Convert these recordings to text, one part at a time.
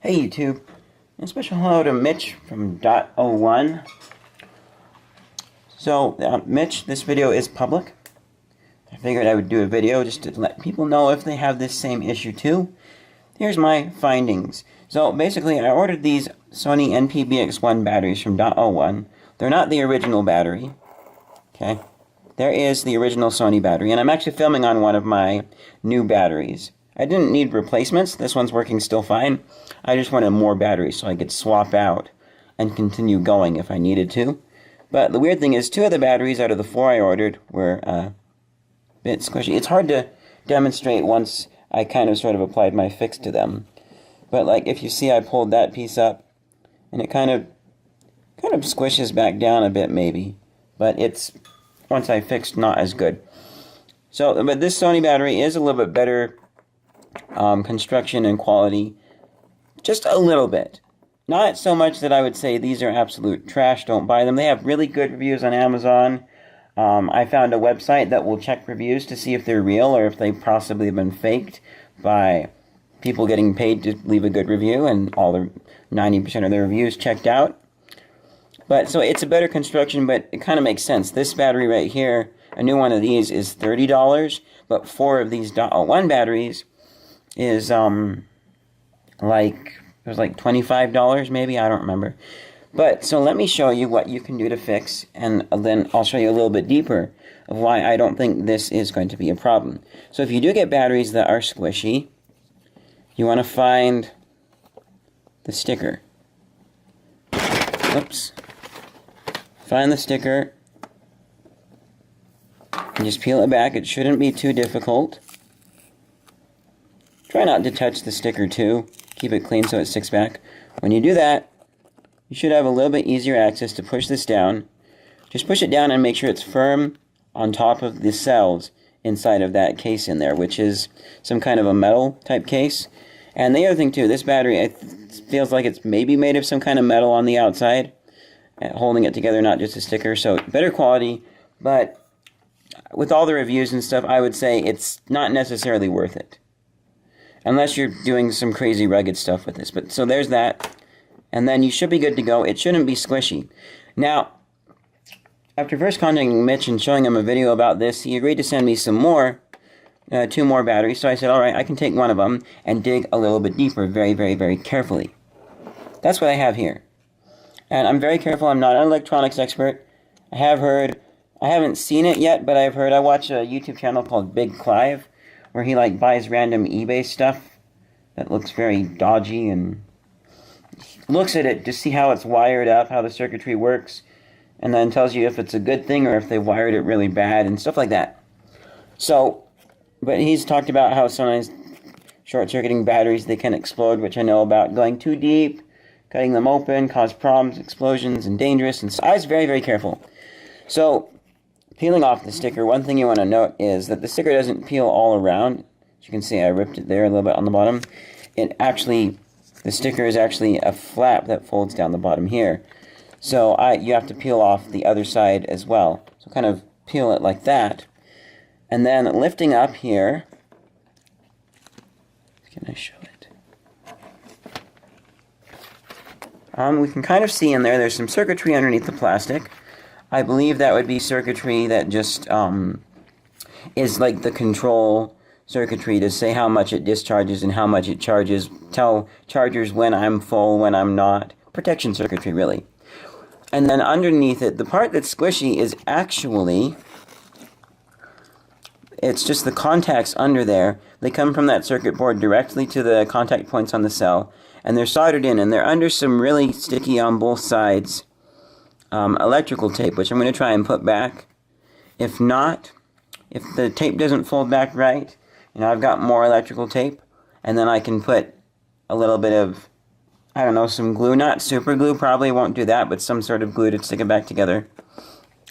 Hey YouTube, and a special hello to Mitch from DOT-01. So, Mitch, this video is public. I figured I would do a video just to let people know if they have this same issue too. Here's my findings. So, basically, I ordered these Sony NP BX1 batteries from DOT-01. They're not the original battery. Okay? There is the original Sony battery, and I'm actually filming on one of my new batteries. I didn't need replacements. This one's working still fine. I just wanted more batteries so I could swap out and continue going if I needed to. But the weird thing is, 2 of the batteries out of the 4 I ordered were a bit squishy. It's hard to demonstrate once I kind of sort of applied my fix to them. But like if you see, I pulled that piece up and it kind of squishes back down a bit maybe. But it's, once I fixed, not as good. So, but this Sony battery is a little bit better construction and quality, just a little bit. Not so much that I would say these are absolute trash, don't buy them. They have really good reviews on Amazon. I found a website that will check reviews to see if they're real or if they possibly have been faked by people getting paid to leave a good review, and all the 90% of their reviews checked out. But so it's a better construction, but it kind of makes sense. This battery right here, a new one of these is $30, but 4 of these DOT-01 batteries is like, it was like $25 maybe, I don't remember. But so let me show you what you can do to fix, and then I'll show you a little bit deeper of why I don't think this is going to be a problem. So if you do get batteries that are squishy, you want to find the sticker. Oops. Find the sticker and just peel it back. It shouldn't be too difficult. Try not to touch the sticker too. Keep it clean so it sticks back. When you do that, you should have a little bit easier access to push this down. Just push it down and make sure it's firm on top of the cells inside of that case in there, which is some kind of a metal type case. And the other thing too, this battery, it feels like it's maybe made of some kind of metal on the outside, holding it together, not just a sticker. So better quality, but with all the reviews and stuff, I would say it's not necessarily worth it. Unless you're doing some crazy rugged stuff with this. But so there's that. And then you should be good to go. It shouldn't be squishy. Now, after first contacting Mitch and showing him a video about this, he agreed to send me some more, 2 more batteries. So I said, alright, I can take one of them and dig a little bit deeper very, very, very carefully. That's what I have here. And I'm very careful. I'm not an electronics expert. I haven't seen it yet, but I've heard. I watch a YouTube channel called Big Clive, where he like buys random eBay stuff that looks very dodgy and looks at it to see how it's wired up, how the circuitry works, and then tells you if it's a good thing or if they wired it really bad and stuff like that. So, but he's talked about how sometimes short-circuiting batteries, they can explode, which I know about. Going too deep, cutting them open, cause problems, explosions, and dangerous. And so I was very, very careful. So, peeling off the sticker, one thing you want to note is that the sticker doesn't peel all around. As you can see, I ripped it there a little bit on the bottom. The sticker is actually a flap that folds down the bottom here. So you have to peel off the other side as well. So kind of peel it like that. And then lifting up here, can I show it? We can kind of see in there's some circuitry underneath the plastic. I believe that would be circuitry that just is like the control circuitry to say how much it discharges and how much it charges. Tell chargers when I'm full, when I'm not. Protection circuitry, really. And then underneath it, the part that's squishy is actually, it's just the contacts under there. They come from that circuit board directly to the contact points on the cell, and they're soldered in, and they're under some really sticky on both sides electrical tape, which I'm going to try and put back. If not, if the tape doesn't fold back right, I've got more electrical tape, and then I can put a little bit of, I don't know, some glue, not super glue, probably won't do that, but some sort of glue to stick it back together.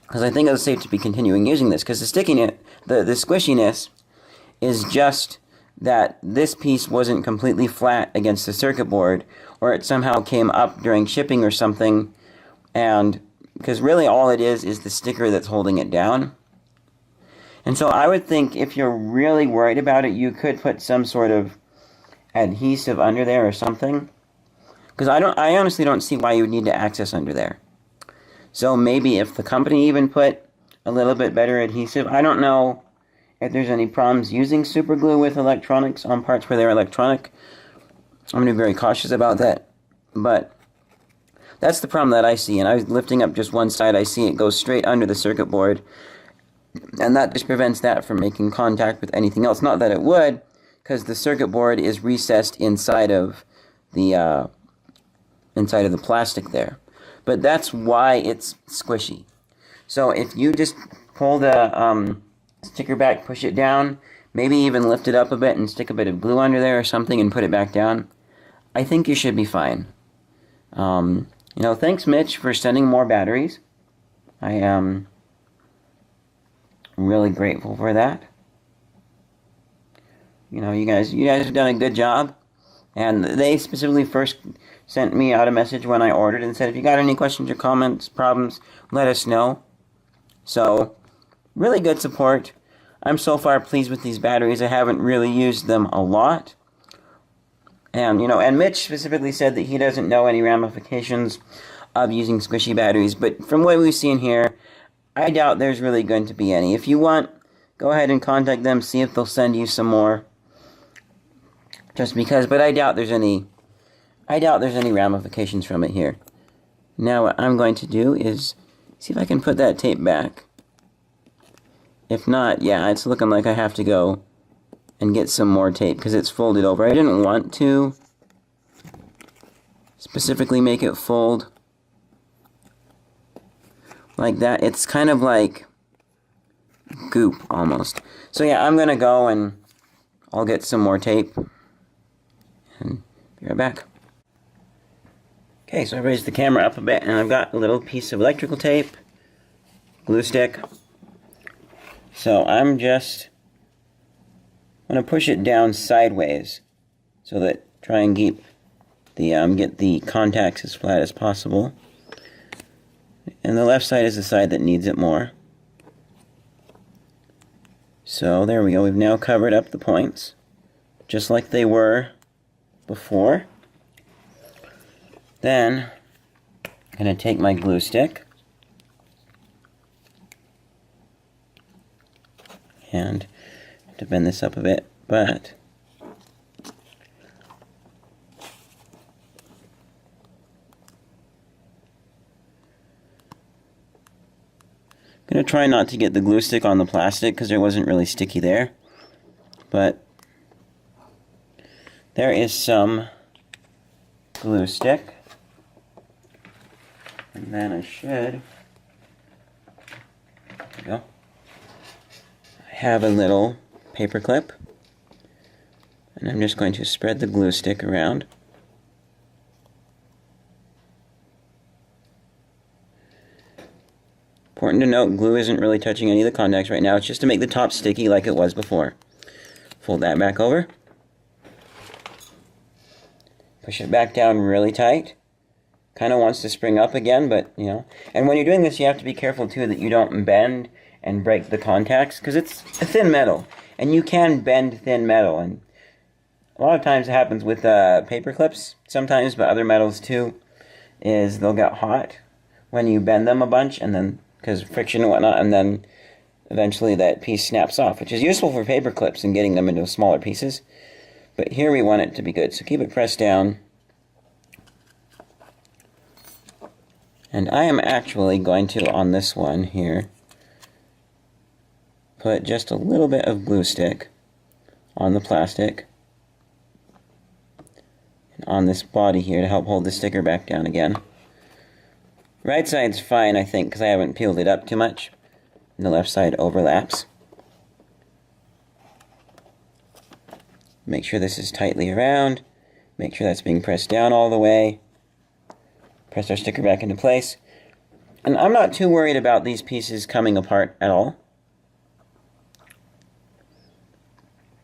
Because I think it's safe to be continuing using this, because the stickiness, the squishiness is just that this piece wasn't completely flat against the circuit board, or it somehow came up during shipping or something, and because really all it is the sticker that's holding it down. And so I would think if you're really worried about it, you could put some sort of adhesive under there or something. Because I honestly don't see why you would need to access under there. So maybe if the company even put a little bit better adhesive, I don't know if there's any problems using super glue with electronics on parts where they're electronic. I'm going to be very cautious about that. But that's the problem that I see. And I was lifting up just one side, I see it go straight under the circuit board. And that just prevents that from making contact with anything else. Not that it would, because the circuit board is recessed inside of the plastic there. But that's why it's squishy. So if you just pull the sticker back, push it down, maybe even lift it up a bit and stick a bit of glue under there or something and put it back down, I think you should be fine. Thanks Mitch for sending more batteries. I am really grateful for that. You guys have done a good job. And they specifically first sent me out a message when I ordered and said, if you got any questions or comments, problems, let us know. So, really good support. I'm so far pleased with these batteries. I haven't really used them a lot. And, and Mitch specifically said that he doesn't know any ramifications of using squishy batteries. But from what we've seen here, I doubt there's really going to be any. If you want, go ahead and contact them, see if they'll send you some more. Just because, but I doubt there's any ramifications from it here. Now what I'm going to do is see if I can put that tape back. If not, yeah, it's looking like I have to go and get some more tape because it's folded over. I didn't want to specifically make it fold like that. It's kind of like goop almost. So yeah, I'm gonna go and I'll get some more tape and be right back. Okay, so I raised the camera up a bit and I've got a little piece of electrical tape, glue stick. So I'm just going to push it down sideways so that try and keep the get the contacts as flat as possible. And the left side is the side that needs it more. So there we go. We've now covered up the points just like they were before. Then I'm going to take my glue stick and to bend this up a bit, but I'm going to try not to get the glue stick on the plastic because there wasn't really sticky there, but there is some glue stick, and then I should, there we go, I have a little paper clip, and I'm just going to spread the glue stick around. Important to note, glue isn't really touching any of the contacts right now. It's just to make the top sticky like it was before. Fold that back over. Push it back down really tight. Kind of wants to spring up again, but, And when you're doing this, you have to be careful, too, that you don't bend and break the contacts, because it's a thin metal. And you can bend thin metal, and a lot of times it happens with paper clips, sometimes, but other metals, too, is they'll get hot when you bend them a bunch, and then because friction and whatnot, and then eventually that piece snaps off, which is useful for paper clips and getting them into smaller pieces. But here we want it to be good, so keep it pressed down. And I am actually going to, on this one here, put just a little bit of glue stick on the plastic and on this body here to help hold the sticker back down again. Right side's fine, I think, because I haven't peeled it up too much. And the left side overlaps. Make sure this is tightly around. Make sure that's being pressed down all the way. Press our sticker back into place. And I'm not too worried about these pieces coming apart at all.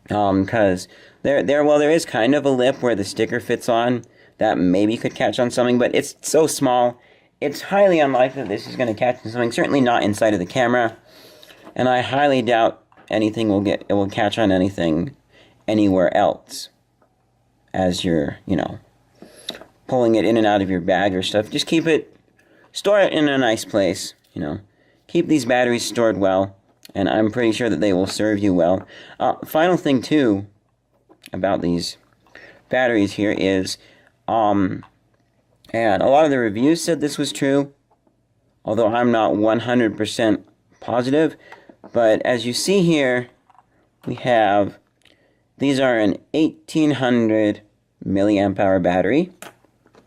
Because there is kind of a lip where the sticker fits on that maybe could catch on something, but it's so small. It's highly unlikely that this is going to catch on something, certainly not inside of the camera, and I highly doubt anything will catch on anything anywhere else as you're, pulling pulling it in and out of your bag or stuff. Just store it in a nice place, you know. Keep these batteries stored well, and I'm pretty sure that they will serve you well. Final thing, too, about these batteries here is, and a lot of the reviews said this was true, although I'm not 100% positive. But as you see here, we have, these are an 1800 milliamp hour battery.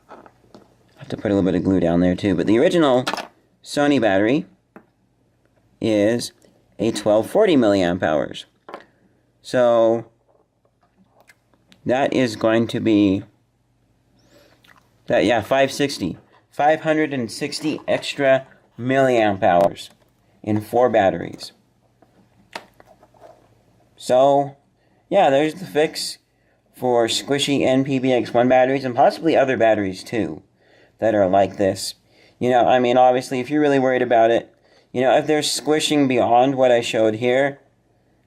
I have to put a little bit of glue down there too, but the original Sony battery is a 1240 milliamp hours. So that is going to be, 560 extra milliamp hours in 4 batteries. So, yeah, there's the fix for Squishie NP BX1 batteries, and possibly other batteries too that are like this. You know, I mean, obviously, if you're really worried about it, you know, if they're squishing beyond what I showed here,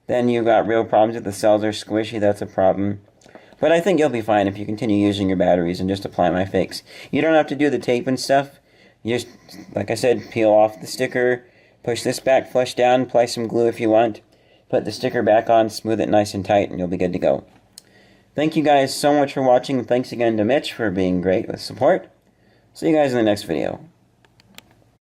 then you've got real problems. If the cells are squishy, that's a problem. But I think you'll be fine if you continue using your batteries and just apply my fix. You don't have to do the tape and stuff. You just, like I said, peel off the sticker, push this back flush down, apply some glue if you want, put the sticker back on, smooth it nice and tight, and you'll be good to go. Thank you guys so much for watching. Thanks again to Mitch for being great with support. See you guys in the next video.